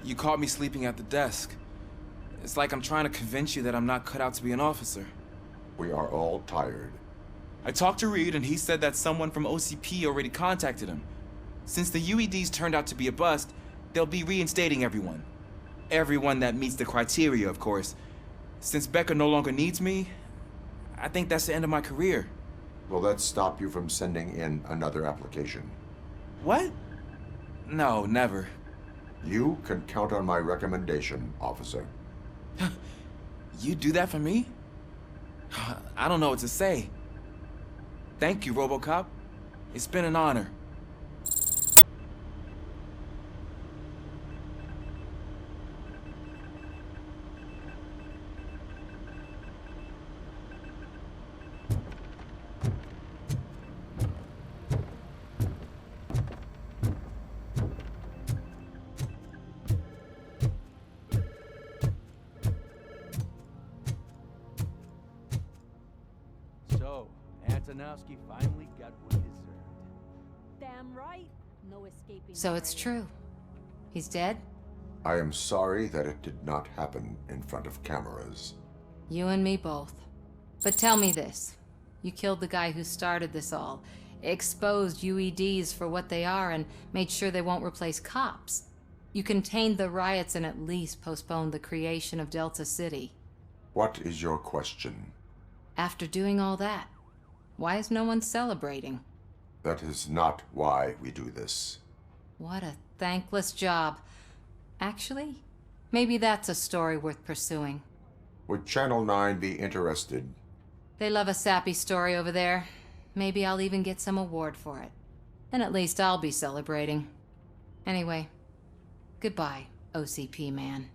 You caught me sleeping at the desk. It's like I'm trying to convince you that I'm not cut out to be an officer. We are all tired. I talked to Reed and he said that someone from OCP already contacted him. Since the UEDs turned out to be a bust, they'll be reinstating everyone. Everyone that meets the criteria, of course. Since Becca no longer needs me, I think that's the end of my career. Will that stop you from sending in another application? What? No, never. You can count on my recommendation, officer. You do that for me? I don't know what to say. Thank you, RoboCop. It's been an honor. So, Antonowski finally got what he deserved. Damn right. No escaping. So it's true. He's dead? I am sorry that it did not happen in front of cameras. You and me both. But tell me this. You killed the guy who started this all, exposed UEDs for what they are, and made sure they won't replace cops. You contained the riots and at least postponed the creation of Delta City. What is your question? After doing all that, why is no one celebrating? That is not why we do this. What a thankless job. Actually, maybe that's a story worth pursuing. Would Channel 9 be interested? They love a sappy story over there. Maybe I'll even get some award for it. Then at least I'll be celebrating. Anyway, goodbye, OCP man.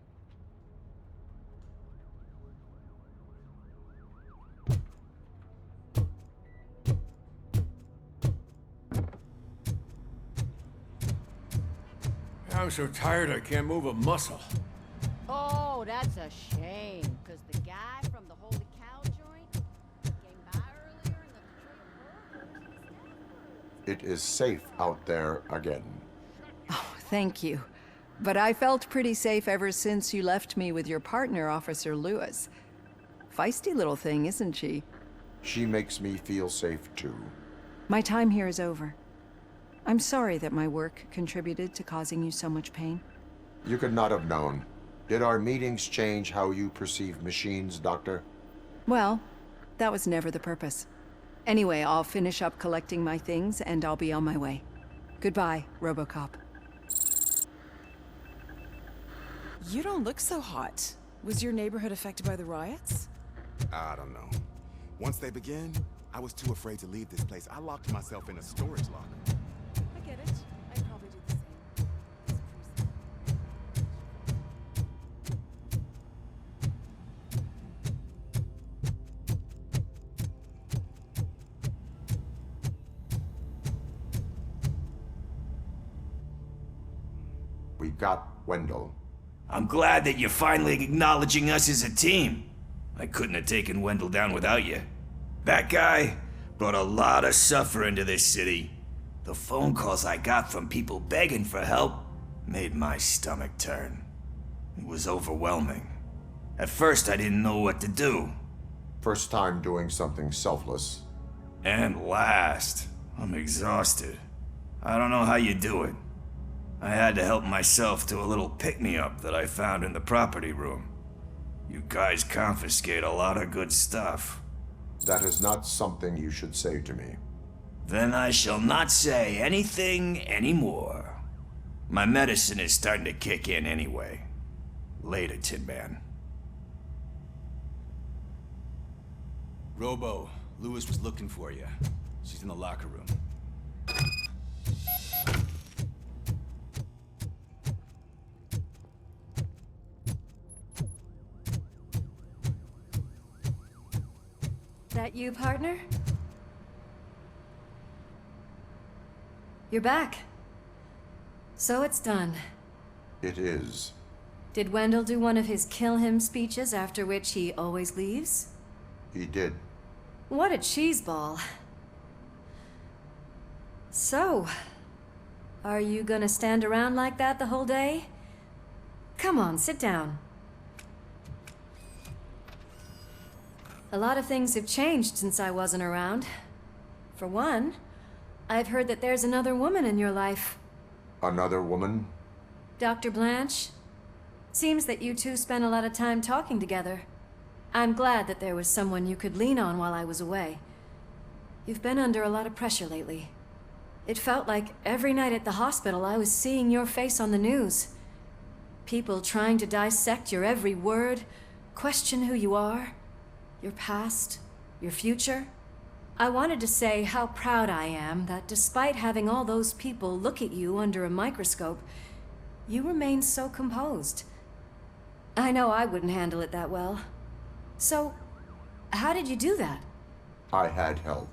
I'm so tired I can't move a muscle. Oh, that's a shame. Because the guy from the Holy Cow joint came by earlier and the It is safe out there again. Oh, thank you. But I felt pretty safe ever since you left me with your partner, Officer Lewis. Feisty little thing, isn't she? She makes me feel safe too. My time here is over. I'm sorry that my work contributed to causing you so much pain. You could not have known. Did our meetings change how you perceive machines, Doctor? Well, that was never the purpose. Anyway, I'll finish up collecting my things and I'll be on my way. Goodbye, RoboCop. You don't look so hot. Was your neighborhood affected by the riots? I don't know. Once they begin, I was too afraid to leave this place. I locked myself in a storage locker. I get it. I'd probably do the same. We got Wendell. I'm glad that you're finally acknowledging us as a team. I couldn't have taken Wendell down without you. That guy brought a lot of suffering to this city. The phone calls I got from people begging for help made my stomach turn. It was overwhelming. At first, I didn't know what to do. First time doing something selfless. And last, I'm exhausted. I don't know how you do it. I had to help myself to a little pick-me-up that I found in the property room. You guys confiscate a lot of good stuff. That is not something you should say to me. Then I shall not say anything anymore. My medicine is starting to kick in anyway. Later, Tin Man. Robo, Lewis was looking for you. She's in the locker room. That you, partner? You're back. So it's done. It is. Did Wendell do one of his kill him speeches after which he always leaves? He did. What a cheeseball. So, are you gonna stand around like that the whole day? Come on, sit down. A lot of things have changed since I wasn't around. For one, I've heard that there's another woman in your life. Another woman? Dr. Blanche? Seems that you two spent a lot of time talking together. I'm glad that there was someone you could lean on while I was away. You've been under a lot of pressure lately. It felt like every night at the hospital I was seeing your face on the news. People trying to dissect your every word, question who you are, your past, your future. I wanted to say how proud I am that despite having all those people look at you under a microscope, you remain so composed. I know I wouldn't handle it that well. So, how did you do that? I had help.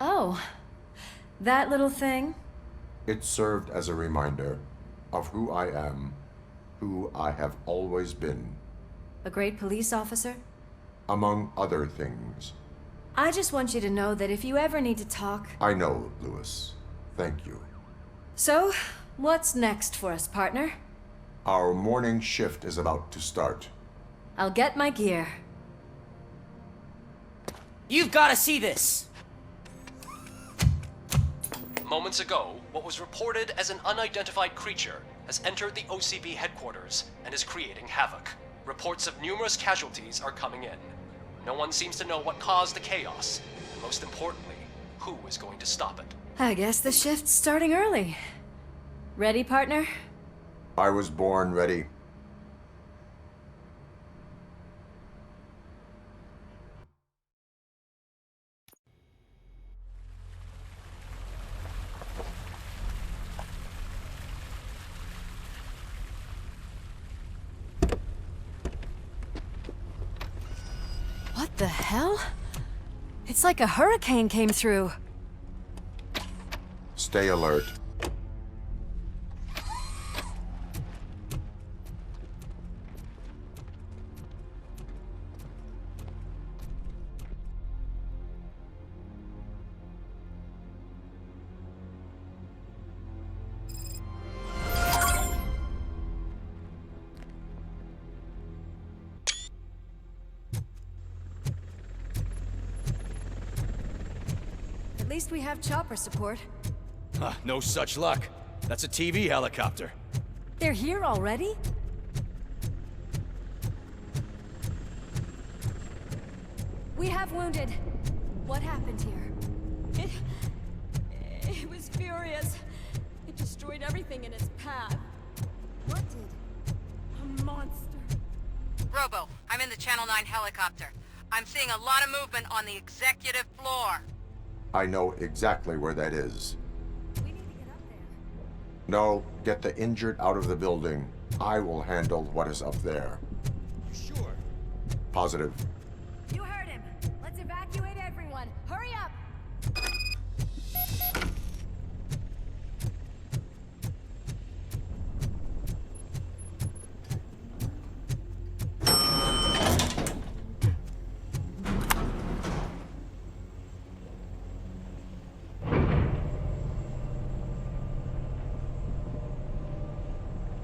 Oh, that little thing? It served as a reminder of who I am, who I have always been. A great police officer? Among other things. I just want you to know that if you ever need to talk... I know, Lewis. Thank you. So, what's next for us, partner? Our morning shift is about to start. I'll get my gear. You've got to see this! Moments ago, what was reported as an unidentified creature has entered the OCP headquarters and is creating havoc. Reports of numerous casualties are coming in. No one seems to know what caused the chaos, and most importantly, who is going to stop it. I guess the shift's starting early. Ready, partner? I was born ready. What the hell? It's like a hurricane came through. Stay alert. At least we have chopper support. No such luck. That's a TV helicopter. They're here already? We have wounded. What happened here? It was furious. It destroyed everything in its path. What did? A monster. Robo, I'm in the Channel 9 helicopter. I'm seeing a lot of movement on the executive floor. I know exactly where that is. We need to get up there. No, get the injured out of the building. I will handle what is up there. Sure. Positive. You heard him. Let's evacuate everyone. Hurry up!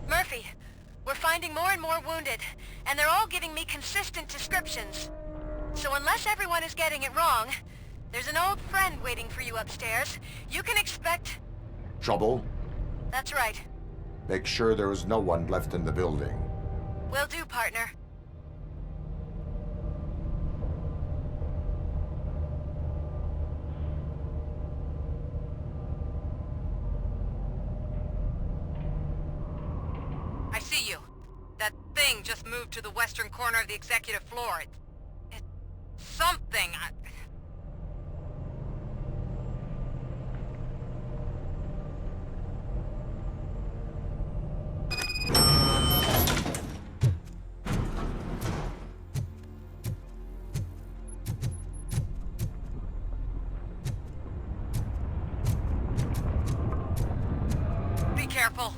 Murphy, we're finding more and more wounded, and they're all giving me consistent descriptions. So unless everyone is getting it wrong, there's an old friend waiting for you upstairs. You can expect... Trouble? That's right. Make sure there is no one left in the building. Will do, partner. I see you. That thing just moved to the western corner of the executive floor. It's something. Be careful.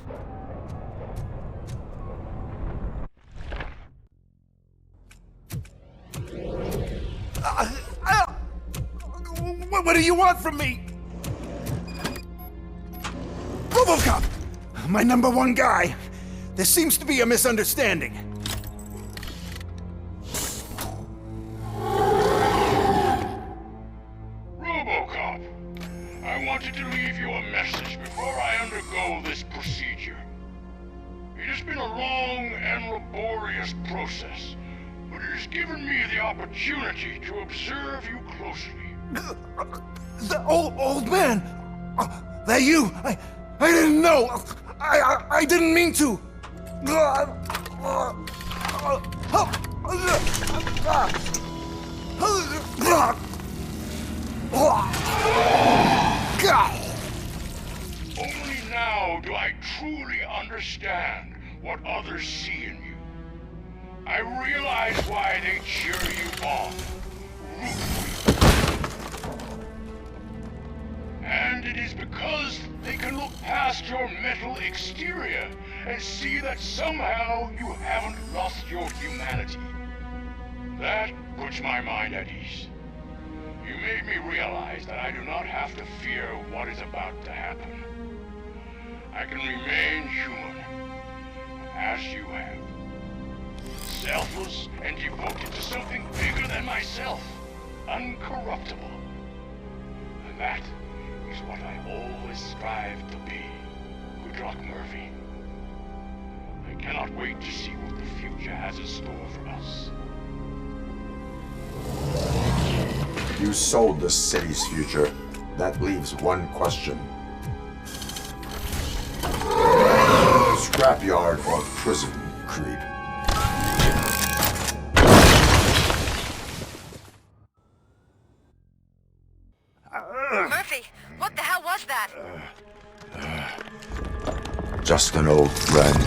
What do you want from me? RoboCop! My number one guy. There seems to be a misunderstanding. RoboCop, I wanted to leave you a message before I undergo this procedure. It has been a long and laborious process, but it has given me the opportunity to observe you closely. The old man! That you? I didn't know! I didn't mean to! Only now do I truly understand what others see in you. I realize why they cheer you on, root for you. And it is because they can look past your metal exterior and see that somehow you haven't lost your humanity. That puts my mind at ease. You made me realize that I do not have to fear what is about to happen. I can remain human, as you have. Selfless and devoted to something bigger than myself. Uncorruptible. And that is what I always strive to be. Good luck, Murphy. I cannot wait to see what the future has in store for us. You sold the city's future. That leaves one question. Scrapyard or prison, Creed? Murphy, what the hell was that? Just an old friend.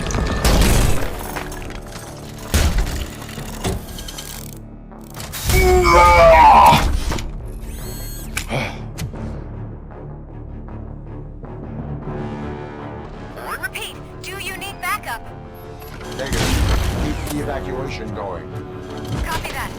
Repeat, do you need backup? Negative. Keep the evacuation going. Copy that.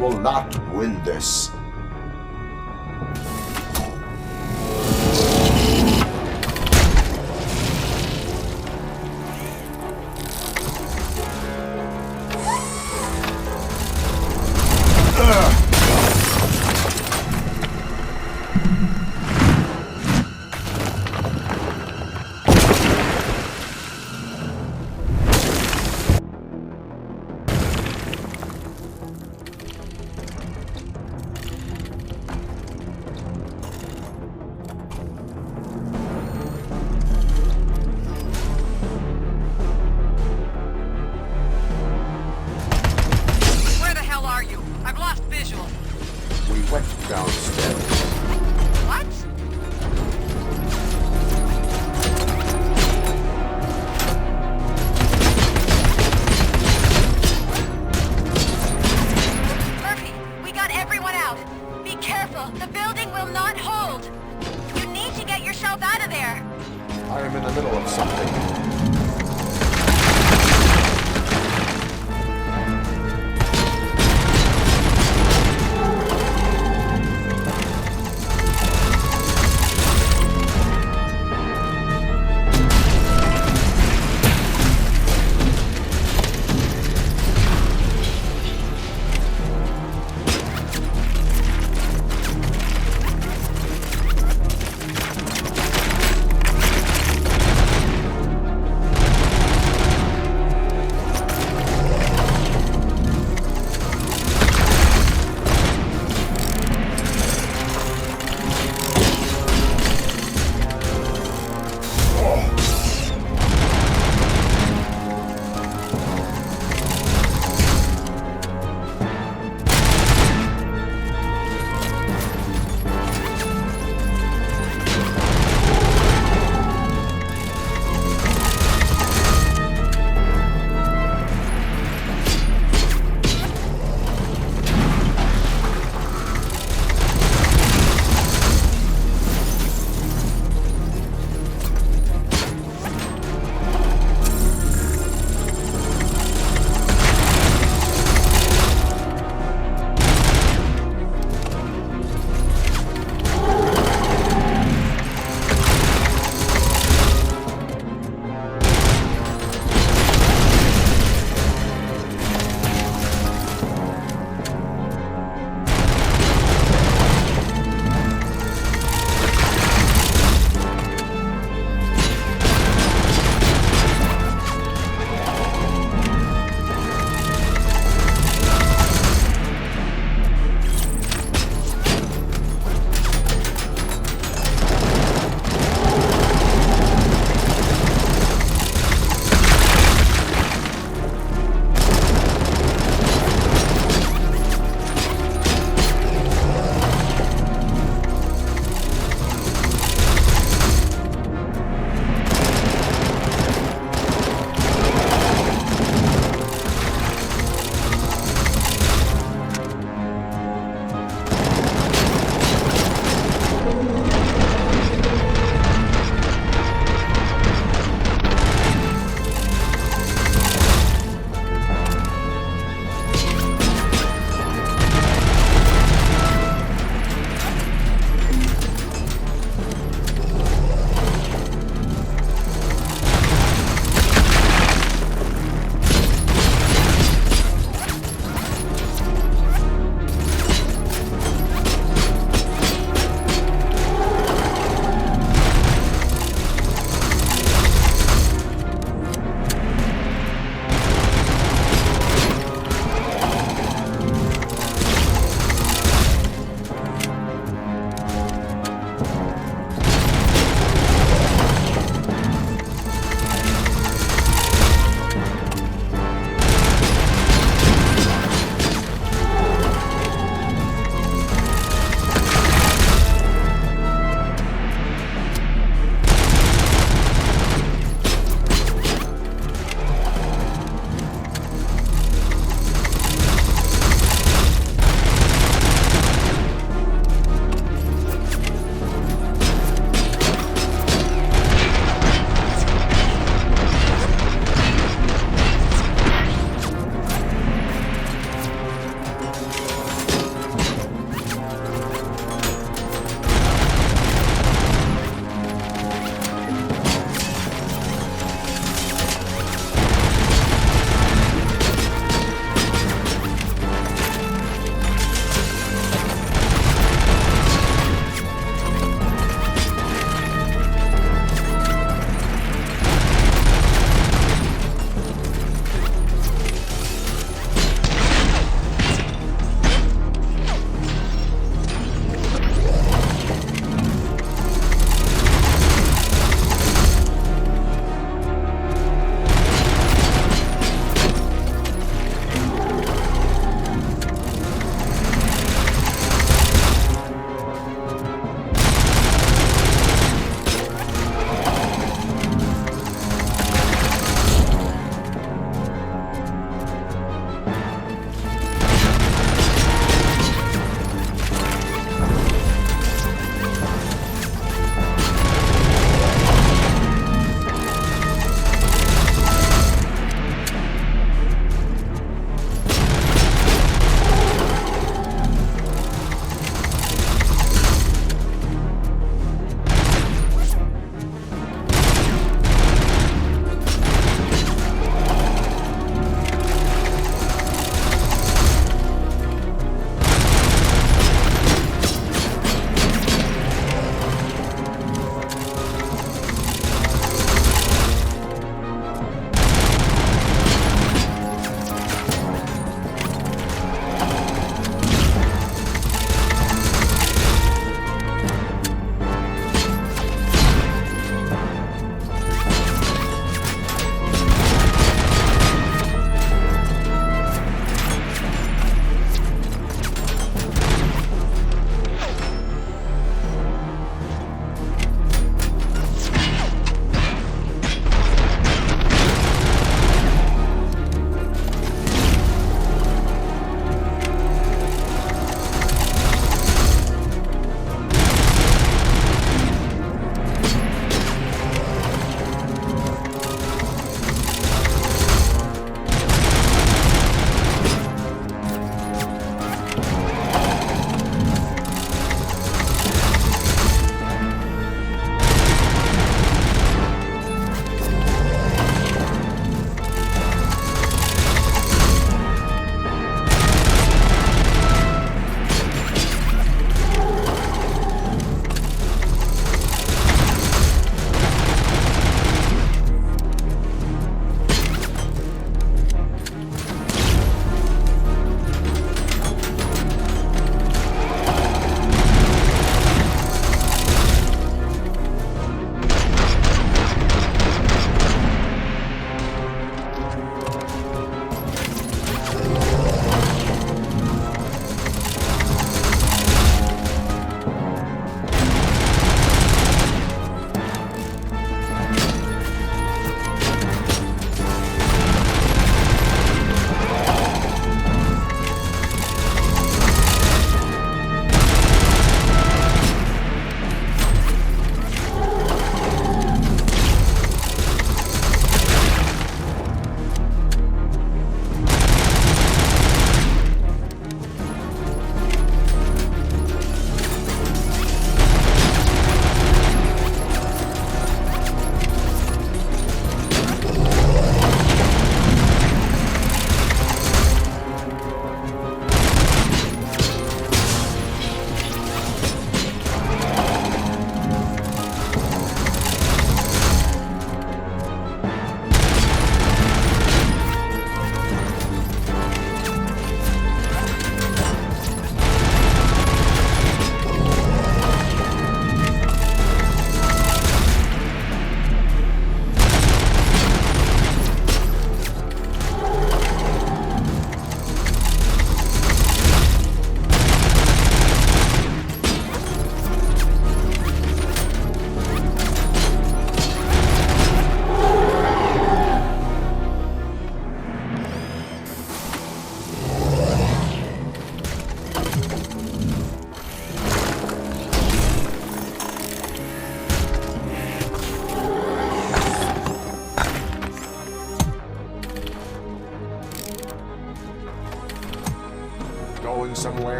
will not win this. I am in the middle of something.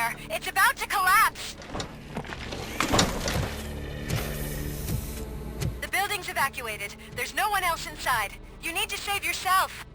there. It's about to collapse. The building's evacuated. There's no one else inside. You need to save yourself.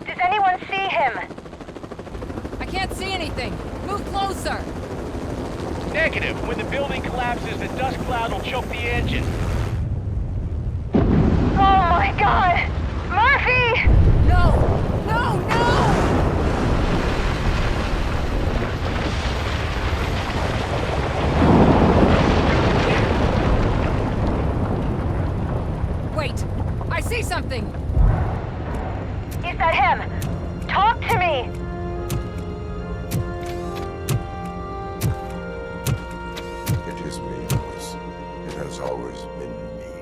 Does anyone see him? I can't see anything. Move closer. Negative. When the building collapses, the dust cloud will choke the engine. Oh my god! Murphy! No! No! No! Wait! I see something! Is that him? Talk to me! It is me, Lewis. It has always been me.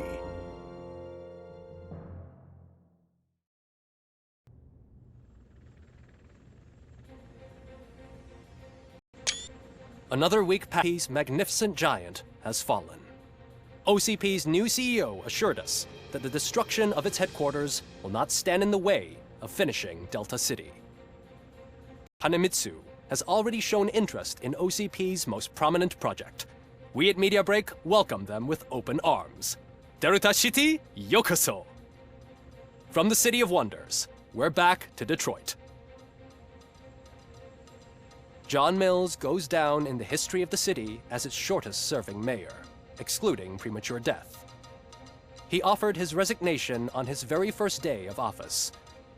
Another week OCP's magnificent giant has fallen. OCP's new CEO assured us that the destruction of its headquarters will not stand in the way of finishing Delta City. Hanemitsu has already shown interest in OCP's most prominent project. We at Media Break welcome them with open arms. Delta City, yokoso! From the City of Wonders, we're back to Detroit. John Mills goes down in the history of the city as its shortest-serving mayor, excluding premature death. He offered his resignation on his very first day of office.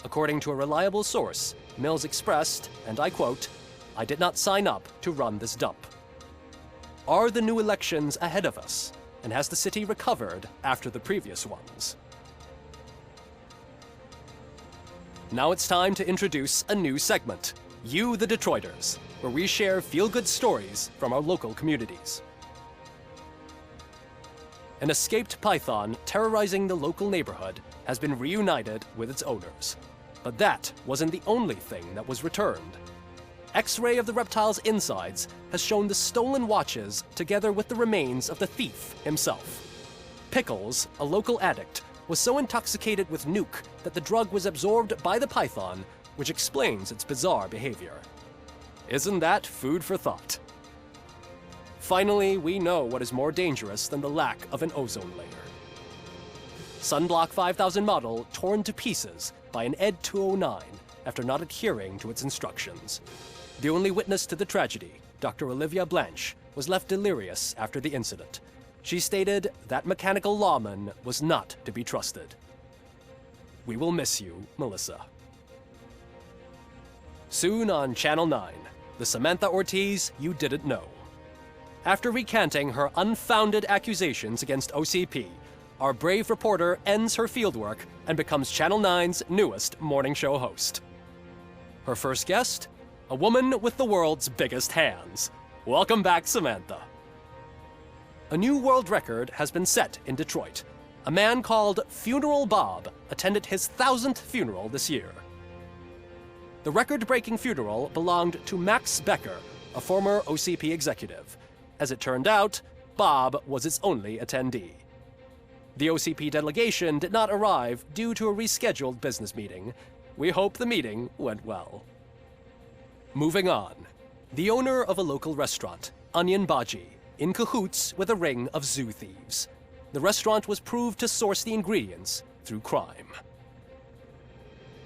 According to a reliable source, Mills expressed, and I quote, "I did not sign up to run this dump." Are the new elections ahead of us, and has the city recovered after the previous ones? Now it's time to introduce a new segment, You the Detroiters, where we share feel-good stories from our local communities. An escaped python terrorizing the local neighborhood has been reunited with its owners. But that wasn't the only thing that was returned. X-ray of the reptile's insides has shown the stolen watches together with the remains of the thief himself. Pickles, a local addict, was so intoxicated with nuke that the drug was absorbed by the python, which explains its bizarre behavior. Isn't that food for thought? Finally, we know what is more dangerous than the lack of an ozone layer. Sunblock 5000 model torn to pieces by an ED 209 after not adhering to its instructions. The only witness to the tragedy, Dr. Olivia Blanche, was left delirious after the incident. She stated that mechanical lawman was not to be trusted. We will miss you, Melissa. Soon on Channel 9, the Samantha Ortiz you didn't know. After recanting her unfounded accusations against OCP, our brave reporter ends her fieldwork and becomes Channel 9's newest morning show host. Her first guest? A woman with the world's biggest hands. Welcome back, Samantha. A new world record has been set in Detroit. A man called Funeral Bob attended his 1000th funeral this year. The record-breaking funeral belonged to Max Becker, a former OCP executive. As it turned out, Bob was its only attendee. The OCP delegation did not arrive due to a rescheduled business meeting. We hope the meeting went well. Moving on. The owner of a local restaurant, Onion Baji, in cahoots with a ring of zoo thieves. The restaurant was proved to source the ingredients through crime.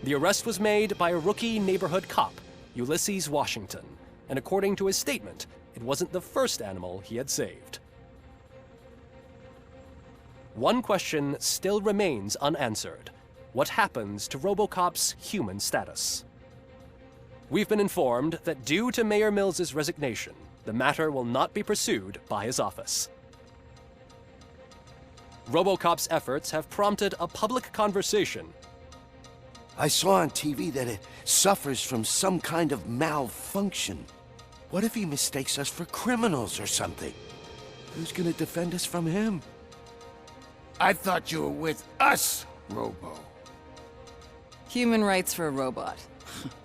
The arrest was made by a rookie neighborhood cop, Ulysses Washington, and according to his statement, it wasn't the first animal he had saved. One question still remains unanswered. What happens to RoboCop's human status? We've been informed that due to Mayor Mills's resignation, the matter will not be pursued by his office. RoboCop's efforts have prompted a public conversation. I saw on TV that it suffers from some kind of malfunction. What if he mistakes us for criminals or something? Who's gonna defend us from him? I thought you were with us, Robo. Human rights for a robot.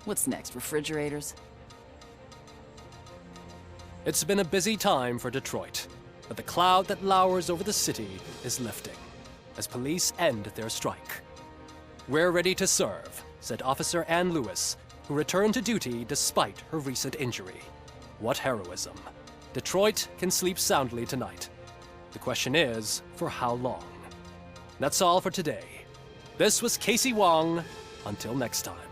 What's next, refrigerators? It's been a busy time for Detroit, but the cloud that lowers over the city is lifting as police end their strike. "We're ready to serve," said Officer Ann Lewis, who returned to duty despite her recent injury. What heroism. Detroit can sleep soundly tonight. The question is, for how long? That's all for today. This was Casey Wong. Until next time.